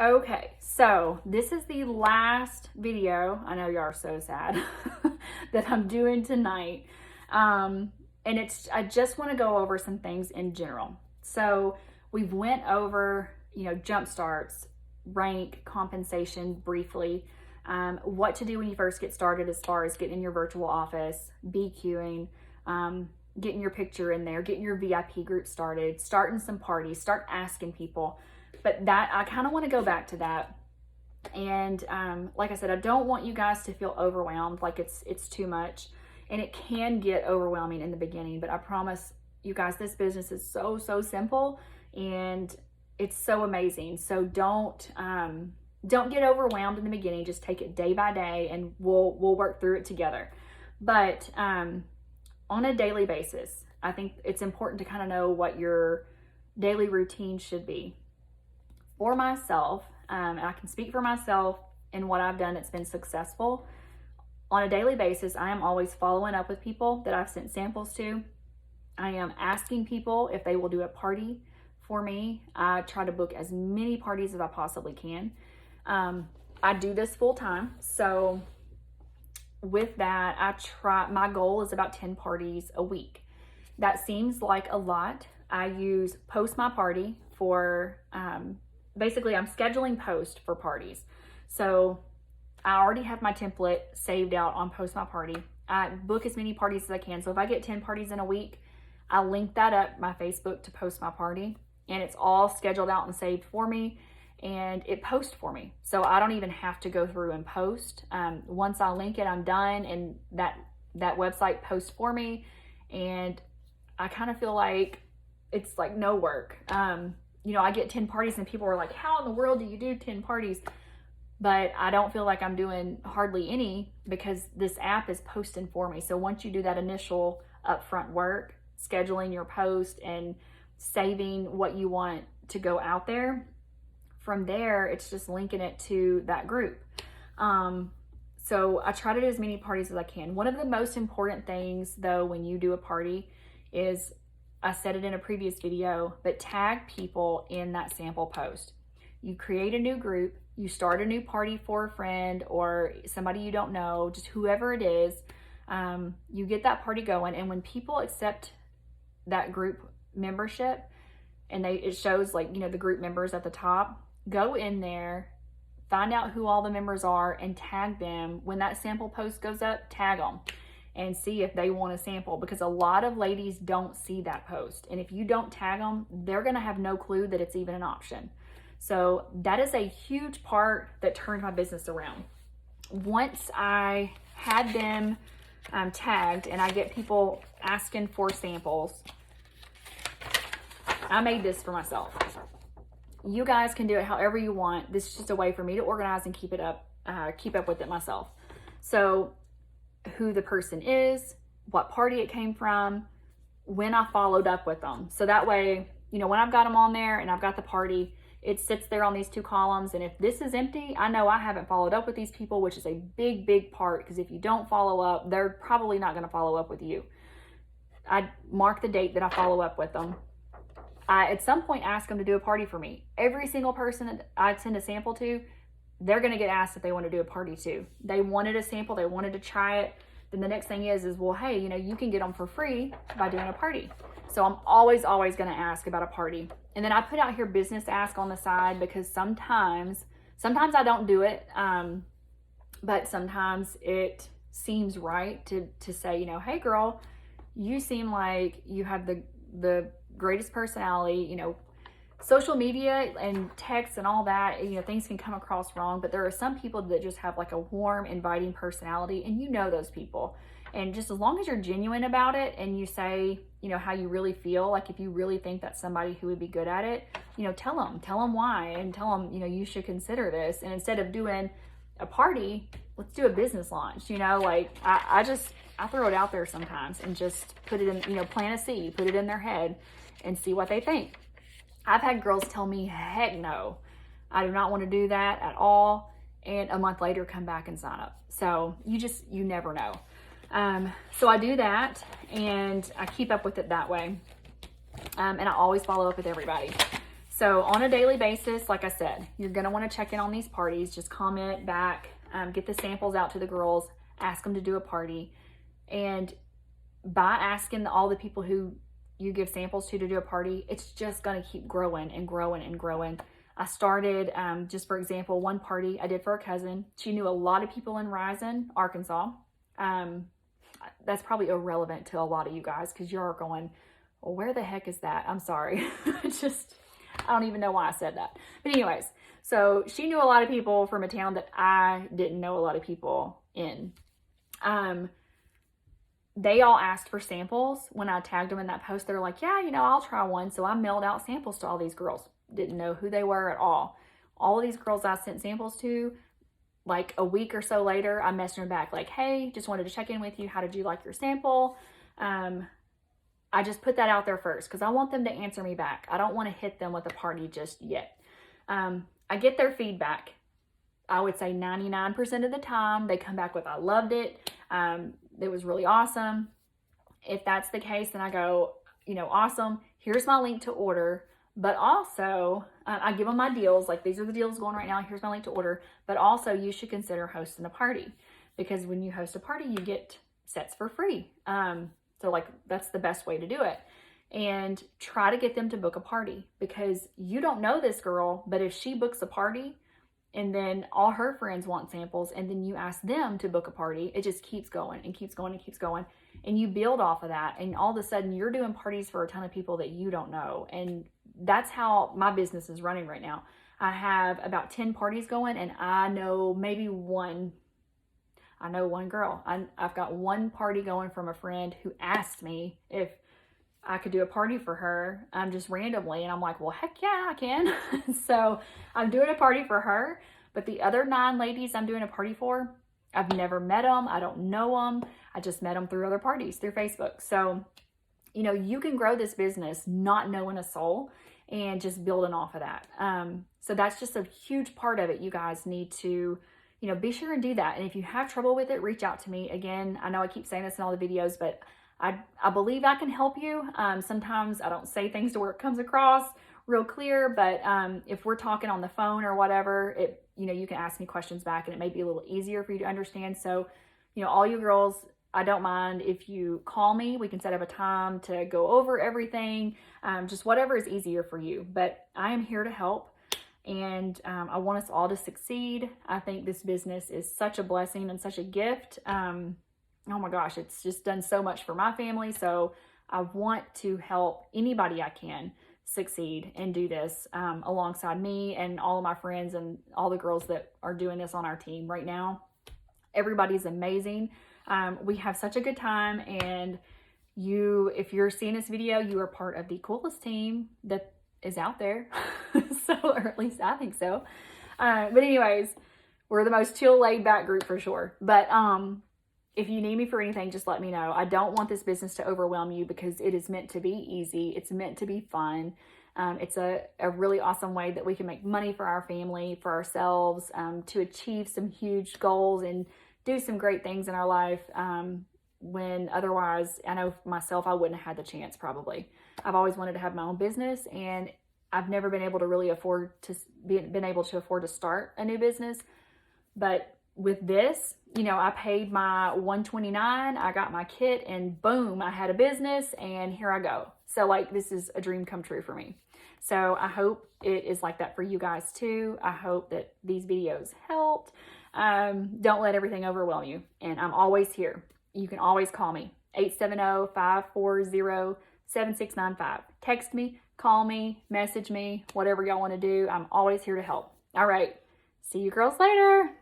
Okay, so this is the last video. I know you are so sad that I'm doing tonight. And I just want to go over some things in general. So we've went over, jump starts, rank, compensation briefly, what to do when you first get started as far as getting in your virtual office, BQing, getting your picture in there, getting your VIP group started, starting some parties, start asking people. But that, I kind of want to go back to that. And like I said, I don't want you guys to feel overwhelmed, like it's too much. And it can get overwhelming in the beginning, but I promise you guys, this business is so simple and it's so amazing. So don't get overwhelmed in the beginning. Just take it day by day and we'll work through it together. But on a daily basis, I think it's important to kind of know what your daily routine should be. For myself, and I can speak for myself and what I've done that's been successful. On a daily basis, I am always following up with people that I've sent samples to. I am asking people if they will do a party for me. I try to book as many parties as I possibly can. I do this full time. So with that, my goal is about 10 parties a week. That seems like a lot. I use Post My Party for, basically I'm scheduling post for parties. So I already have my template saved out on Post My Party. I book as many parties as I can. So if I get 10 parties in a week, I link that up my Facebook to Post My Party, and it's all scheduled out and saved for me, and it posts for me. So I don't even have to go through and post. Once I link it, I'm done, and that website posts for me, and I kind of feel like it's like no work. I get 10 parties and people are like, how in the world do you do 10 parties? But I don't feel like I'm doing hardly any because this app is posting for me. So once you do that initial upfront work, scheduling your post and saving what you want to go out there, from there, it's just linking it to that group. So I try to do as many parties as I can. One of the most important things though, when you do a party is, I said it in a previous video, but tag people in that sample post. You create a new group, you start a new party for a friend or somebody you don't know, just whoever it is, you get that party going. And when people accept that group membership and it shows like, the group members at the top, go in there, find out who all the members are and tag them. When that sample post goes up, tag them and see if they want to sample, because a lot of ladies don't see that post. And if you don't tag them, they're going to have no clue that it's even an option. So that is a huge part that turned my business around. Once I had them tagged and I get people asking for samples, I made this for myself. You guys can do it however you want. This is just a way for me to organize and keep up with it myself. So who the person is, what party it came from, when I followed up with them. So that way, when I've got them on there and I've got the party, it sits there on these two columns. And if this is empty, I know I haven't followed up with these people, which is a big part, because if you don't follow up, they're probably not going to follow up with you. I mark the date that I follow up with them. I, at some point, ask them to do a party for me. Every single person that I send a sample to, they're going to get asked if they want to do a party too. They wanted a sample, they wanted to try it. Then the next thing is well, hey, you can get them for free by doing a party. So I'm always going to ask about a party. And then I put out here business ask on the side, because sometimes I don't do it. But sometimes it seems right to say, hey girl, you seem like you have the greatest personality, social media and text and all that, things can come across wrong, but there are some people that just have like a warm, inviting personality, and those people. And just as long as you're genuine about it and you say, how you really feel, like if you really think that's somebody who would be good at it, tell them why, and tell them, you should consider this. And instead of doing a party, let's do a business launch. I throw it out there sometimes and just put it in, plant a seed, put it in their head and see what they think. I've had girls tell me, heck no, I do not want to do that at all. And a month later come back and sign up. So you never know. So I do that and I keep up with it that way. And I always follow up with everybody. So So on a daily basis, like I said, you're going to want to check in on these parties. Just comment back, get the samples out to the girls, ask them to do a party. And by asking all the people who you give samples to do a party, it's just going to keep growing and growing and growing. I started, just for example, one party I did for a cousin. She knew a lot of people in Rison, Arkansas. That's probably irrelevant to a lot of you guys because you're going, well, where the heck is that? I'm sorry. I don't even know why I said that. But anyways, so she knew a lot of people from a town that I didn't know a lot of people in. They all asked for samples. When I tagged them in that post, they're like, yeah, I'll try one. So I mailed out samples to all these girls. Didn't know who they were at all. All of these girls I sent samples to, like a week or so later, I messaged them back like, hey, just wanted to check in with you. How did you like your sample? I just put that out there first because I want them to answer me back. I don't want to hit them with a party just yet. I get their feedback. I would say 99% of the time they come back with, I loved it. It was really awesome. If that's the case, then I go, awesome. Here's my link to order. But also, I give them my deals. Like, these are the deals going right now. Here's my link to order. But also, you should consider hosting a party. Because when you host a party, you get sets for free. So, like, that's the best way to do it. And try to get them to book a party. Because you don't know this girl, but if she books a party, and then all her friends want samples, and then you ask them to book a party, it just keeps going and keeps going and keeps going. And you build off of that, and all of a sudden you're doing parties for a ton of people that you don't know. And that's how my business is running right now. I have about 10 parties going, and I know maybe one. I know one girl. I've got one party going from a friend who asked me if I could do a party for her, just randomly. And I'm like, well, heck yeah, I can. So I'm doing a party for her. But the other 9 ladies I'm doing a party for, I've never met them. I don't know them. I just met them through other parties, through Facebook. So, you can grow this business not knowing a soul and just building off of that. So that's just a huge part of it. You guys need to, be sure and do that. And if you have trouble with it, reach out to me. Again, I know I keep saying this in all the videos, but I believe I can help you. Sometimes I don't say things to where it comes across real clear, but if we're talking on the phone or whatever, you can ask me questions back and it may be a little easier for you to understand. So, all you girls, I don't mind if you call me. We can set up a time to go over everything, just whatever is easier for you. But I am here to help, and I want us all to succeed. I think this business is such a blessing and such a gift. Oh my gosh, it's just done so much for my family. So I want to help anybody I can succeed and do this alongside me and all of my friends and all the girls that are doing this on our team right now. Everybody's amazing. We have such a good time, and if you're seeing this video, you are part of the coolest team that is out there. So, or at least I think so. But anyways, we're the most chill, laid back group for sure. But if you need me for anything, just let me know. I don't want this business to overwhelm you because it is meant to be easy. It's meant to be fun. It's a really awesome way that we can make money for our family, for ourselves, to achieve some huge goals and do some great things in our life, when otherwise, I know myself, I wouldn't have had the chance probably. I've always wanted to have my own business, and I've never been able to really afford to start a new business. But with this, I paid my $129, I got my kit, and boom, I had a business, and here I go. So this is a dream come true for me. So I hope it is like that for you guys too. I hope that these videos helped. Don't let everything overwhelm you. And I'm always here. You can always call me, 870-540-7695. Text me, call me, message me, whatever y'all want to do. I'm always here to help. All right. See you girls later.